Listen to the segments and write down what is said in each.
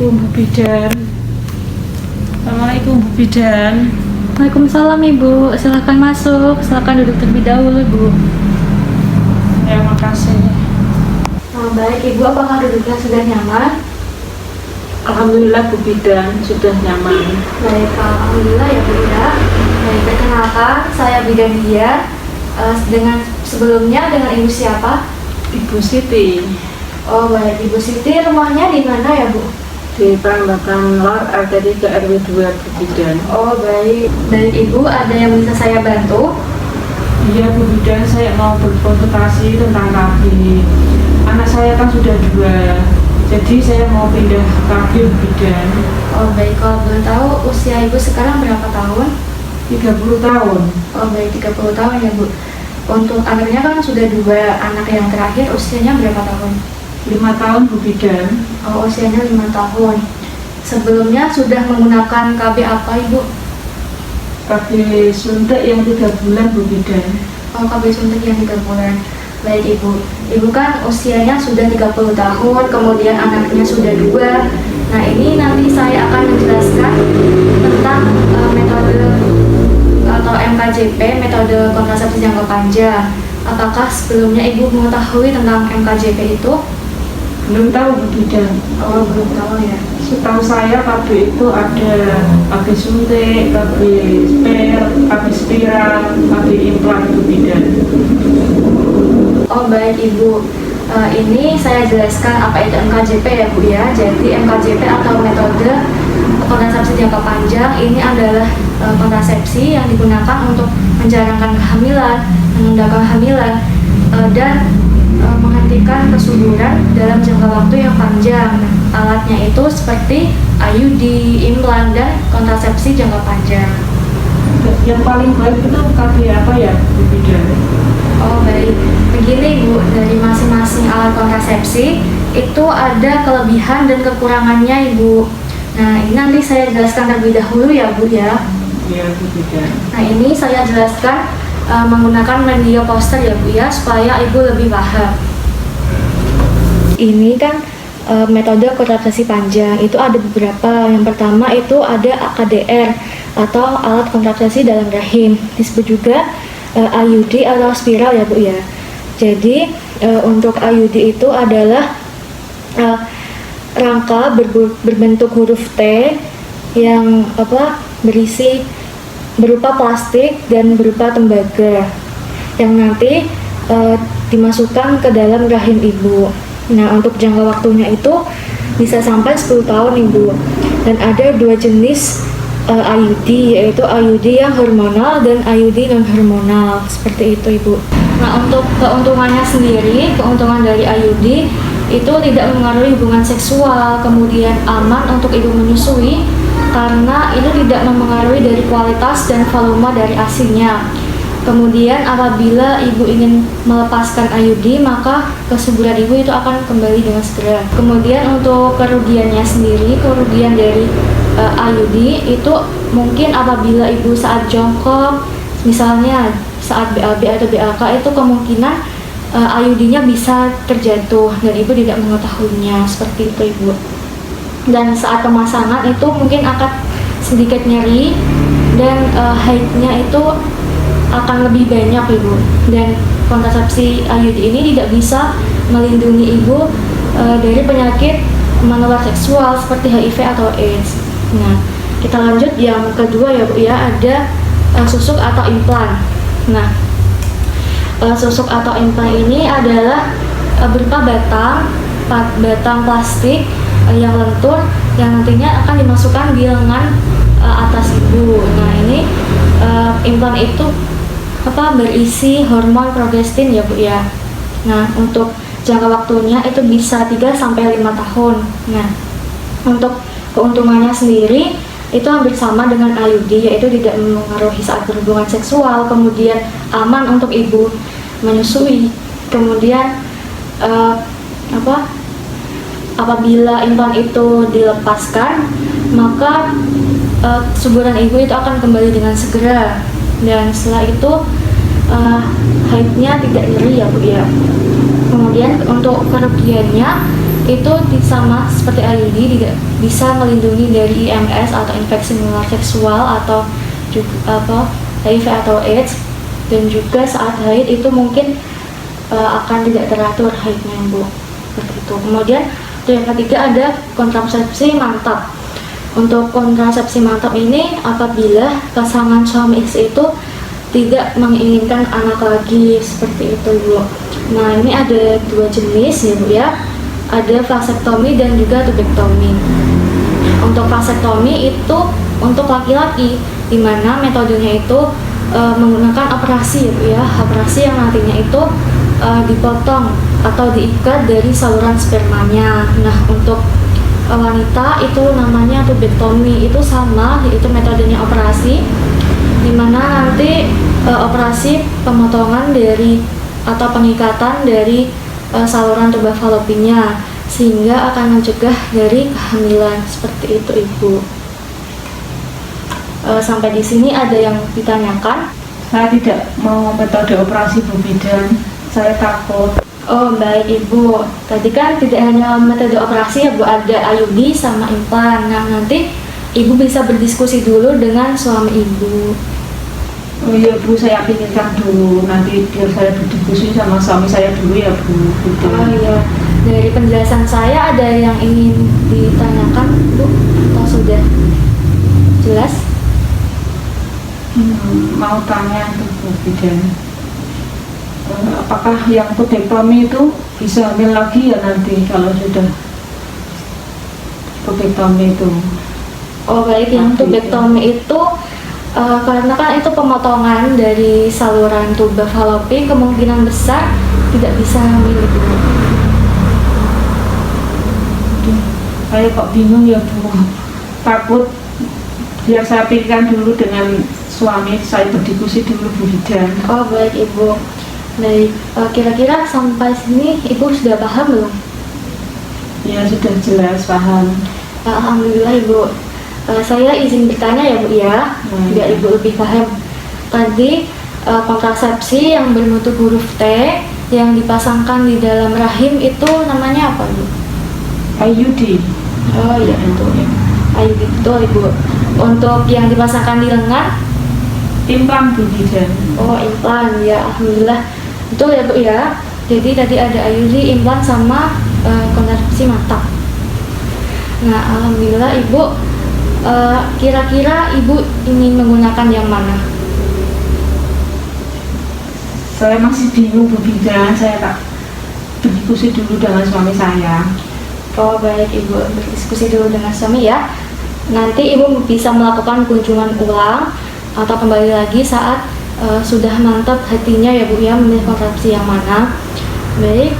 Assalamualaikum Bu Bidan. Assalamualaikum Bu Bidan. Waalaikumsalam Ibu, silakan masuk, silakan duduk terlebih dahulu Bu. Ya, makasih. Baik Ibu, apakah duduknya sudah nyaman? Alhamdulillah Bu Bidan, sudah nyaman. Baik, alhamdulillah ya Bu ya. Baik, perkenalkan saya Bidan Dia. Dengan sebelumnya dengan Ibu siapa? Ibu Siti Oh baik, Ibu Siti rumahnya di mana ya Bu? di Pangbakan Lor RT 3 RW 2 Bu Bidan. Oh baik, baik Ibu, ada yang bisa saya bantu? Iya Bu Bidan, saya mau berkonsultasi tentang KB. Anak saya kan sudah 2, jadi saya mau pindah KB Bu Bidan. Oh baik, kalau boleh tahu usia Ibu sekarang berapa tahun? 30 tahun. Oh baik, 30 tahun ya Bu. Untuk anaknya kan sudah 2, anak yang terakhir usianya berapa tahun? 5 tahun Bu Bidan. Oh usianya 5 tahun. Sebelumnya sudah menggunakan KB apa Ibu? KB suntik yang 3 bulan Bu Bidan. Oh KB suntik yang 3 bulan. Baik Ibu, Ibu kan usianya sudah 30 tahun, kemudian anaknya sudah 2. Nah ini nanti saya akan menjelaskan tentang metode atau MKJP, metode kontrasepsi jangka panjang. Apakah sebelumnya Ibu mengetahui tentang MKJP itu? Belum tahu Bu Bidan. Oh belum tahu ya. Setahu saya KB itu ada KB suntik, KB spare, KB spiral, KB implan Bu Bidan. Oh baik Ibu, ini saya jelaskan apa itu MKJP ya Bu ya. Jadi MKJP atau metode kontrasepsi jangka panjang ini adalah kontrasepsi yang digunakan untuk menjalankan kehamilan, menunda kehamilan, dan menghentikan kesuburan dalam jangka waktu yang panjang. Nah, alatnya itu seperti IUD, implan, dan kontrasepsi jangka panjang. Yang paling baik itu KB apa ya Bu Bidan? Oh baik, begini Bu, dari masing-masing alat kontrasepsi itu ada kelebihan dan kekurangannya Ibu. Nah ini nanti saya jelaskan terlebih dahulu ya Bu ya. Iya Bu Bidan. Nah ini saya jelaskan menggunakan media poster ya Bu ya, supaya Ibu lebih paham. Ini kan metode kontrasepsi panjang, itu ada beberapa. Yang pertama itu ada AKDR atau alat kontrasepsi dalam rahim, disebut juga IUD atau spiral ya Bu ya. Jadi untuk IUD itu adalah rangka berbentuk huruf T yang berisi berupa plastik dan berupa tembaga yang nanti dimasukkan ke dalam rahim ibu. Nah untuk jangka waktunya itu bisa sampai 10 tahun Ibu. Dan ada 2 jenis IUD, yaitu IUD yang hormonal dan IUD non hormonal, seperti itu Ibu. Nah untuk keuntungannya sendiri, keuntungan dari IUD itu tidak mempengaruhi hubungan seksual, kemudian aman untuk ibu menyusui karena itu tidak mempengaruhi dari kualitas dan volume dari ASI-nya. Kemudian apabila ibu ingin melepaskan IUD, maka kesuburan ibu itu akan kembali dengan segera. Kemudian untuk kerugiannya sendiri, kerugian dari IUD itu mungkin apabila ibu saat jongkok, misalnya saat BAB atau BAK, itu kemungkinan IUD-nya bisa terjatuh dan ibu tidak mengetahuinya, seperti itu Ibu. Dan saat pemasangan itu mungkin akan sedikit nyeri dan haidnya itu akan lebih banyak Ibu. Dan kontrasepsi IUD ini tidak bisa melindungi ibu dari penyakit menular seksual seperti HIV atau AIDS. Nah, kita lanjut yang kedua ya Bu ya, ada susuk atau implan. Nah, susuk atau implan ini adalah berupa batang plastik yang lentur yang nantinya akan dimasukkan di lengan atas ibu. Nah ini implan itu berisi hormon progestin ya Bu ya. Nah untuk jangka waktunya itu bisa 3-5 tahun. Nah untuk keuntungannya sendiri itu hampir sama dengan IUD, yaitu tidak mempengaruhi saat berhubungan seksual, kemudian aman untuk ibu menyusui, kemudian apabila implan itu dilepaskan maka kesuburan ibu itu akan kembali dengan segera, dan setelah itu haidnya tidak nyeri ya Bu ya. Kemudian untuk kerugiannya itu sama seperti IUD tidak bisa melindungi dari IMS atau infeksi menular seksual atau juga HIV atau AIDS, dan juga saat haid itu mungkin akan tidak teratur haidnya, Bu, seperti itu. Kemudian yang ketiga ada kontrasepsi mantap. Untuk kontrasepsi mantap ini apabila pasangan suami istri itu tidak menginginkan anak lagi, seperti itu, Bu. Nah, ini ada 2 jenis ya, Bu ya. Ada vasektomi dan juga tubektomi. Untuk vasektomi itu untuk laki-laki, di mana metodenya itu menggunakan operasi ya, Bu ya. Operasi yang nantinya itu dipotong atau diikat dari saluran spermanya. Nah, untuk wanita itu namanya tubektomi, itu sama, yaitu metodenya operasi, dimana nanti operasi pemotongan dari atau pengikatan dari saluran tuba falopinya, sehingga akan mencegah dari kehamilan, seperti itu, Ibu. Sampai di sini ada yang ditanyakan? Saya tidak mau metode operasi Bu bidan, saya takut. Oh, baik, Ibu. Tadi kan tidak hanya metode operasi ya, Bu, ada IUD sama implan. Nah, nanti Ibu bisa berdiskusi dulu dengan suami Ibu. Oh iya, Bu, saya pikirkan dulu, nanti biar saya berdiskusi sama suami saya dulu ya, Bu. Gitu. Oh iya, dari penjelasan saya ada yang ingin ditanyakan, Bu, atau sudah jelas? Mau tanya tuh, Bu bidan, apakah yang tubektomi itu bisa hamil lagi ya nanti kalau sudah tubektomi itu? Oh baik, yang tubektomi itu karena kan itu pemotongan dari saluran tuba falopi, kemungkinan besar tidak bisa hamil, Bu. Saya kok bingung ya, Bu. Takut, biar saya pikirkan dulu dengan suami, saya berdiskusi dulu, Bu bidan. Oh baik, Ibu. Baik, kira-kira sampai sini Ibu sudah paham belum? Ya, sudah jelas, paham. Alhamdulillah, Ibu. Saya izin bertanya ya, Bu ya, biar Ibu lebih paham. Tadi kontrasepsi yang berbentuk huruf T yang dipasangkan di dalam rahim itu namanya apa, Bu? IUD. Oh iya, itu ya. IUD, betul, Ibu. Untuk yang dipasangkan di lengan? Implan, Bu bidan. Oh, implan, ya, alhamdulillah. Betul ya, Bu ya. Jadi tadi ada IUD, implan sama kontrasepsi mantap. Nah, alhamdulillah, Ibu. Kira-kira Ibu ingin menggunakan yang mana? Saya masih bingung, Bu bidan. Saya tak berdiskusi dulu dengan suami saya. Oh baik, Ibu, berdiskusi dulu dengan suami ya. Nanti Ibu bisa melakukan kunjungan ulang atau kembali lagi saat sudah mantap hatinya ya, Bu ya, memilih kontrasepsi yang mana. Baik,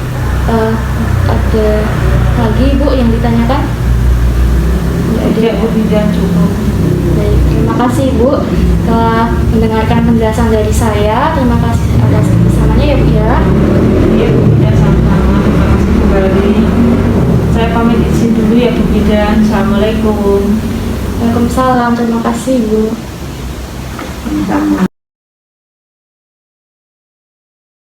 ada lagi, Bu, yang ditanyakan? Tidak, Bu bidan, cukup. Baik, terima kasih, Bu, telah mendengarkan penjelasan dari saya. Terima kasih atas kebersamaannya ya, Bu ya. Iya, Bu bidan, sama-sama. Terima kasih kembali. Saya pamit izin dulu ya, Bu bidan. Assalamualaikum. Waalaikumsalam, terima kasih, Bu. Sama-sama.